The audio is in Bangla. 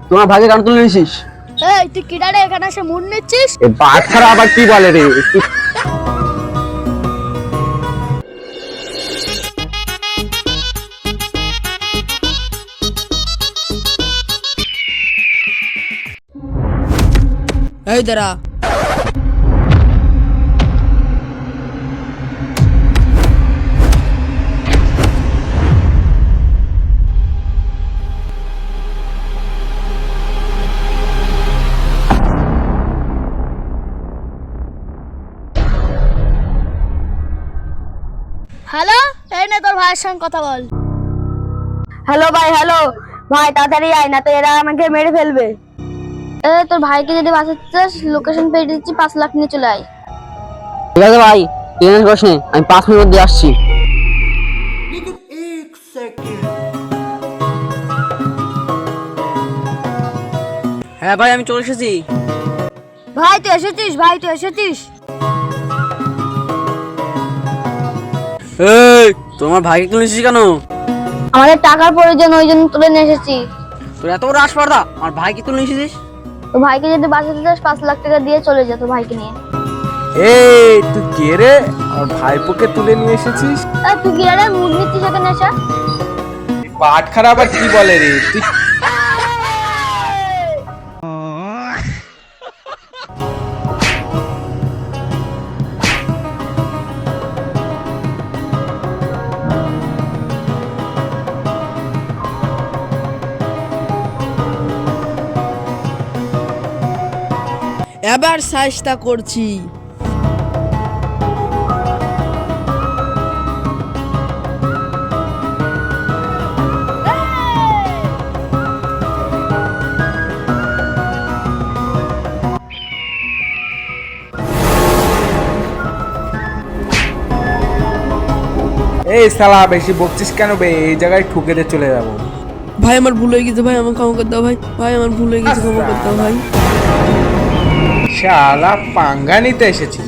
তোমার ভাগে গান তুলে নিয়েছিস? এই তুই কিডারে এখানে এসে মুড নিচ্ছিস? এ বাটখারা আবার কি বলে রে? এই দাঁড়া। হ্যালো, এই নে তোর ভাইয়ের সঙ্গে কথা বল। হ্যালো ভাই, হ্যালো ভাই, তাড়াতাড়ি আয় না তো এরা আমাকে মেরে ফেলবে। তোর ভাইকে যদি বাঁচাতে চাস লোকেশন পেয়ে দিচ্ছি, 5 লাখ নিয়ে চলে আয়। ঠিক আছে ভাই, টেনশন করিস না, আমি 5 মিনিট মধ্যে আসছি। হ্যাঁ ভাই, আমি চলে এসেছি। ভাই তুই এসেছিস? ভাই তুই এসেছিস? এই তোমার ভাইকে তুলে এসেছিস কেন? আমাদের টাকার প্রয়োজন, ওই জন্য তুলে নিয়ে এসেছি। তোর এত বড় আসপারদা, আমার ভাইকে তুলে এসেছিস? তো ভাইকে যদি বাঁচাতে চাস 5 লাখ টাকা দিয়ে চলে যা তোর ভাইকে নিয়ে। এই তুই কে রে? আর ভাইপোকে তুলে নিয়ে এসেছিস? তুই কি রে মুড নিচ্ছিস এখানে এসে? বাটখারা আবার কি বলে রে? তুই এবার চেষ্টা করছি। এই শালা বেশি বকছিস কেন বে? এই জায়গায় ঠুকে দিয়ে চলে যাবো। ভাই আমার ভুল হয়ে গেছে ভাই, আমার ক্ষমা করে দাও ভাই। ভাই আমার ভুল হয়ে গেছে, ক্ষমা করে দাও ভাই। শালা পাঙ্গা নিতে এসেছিল।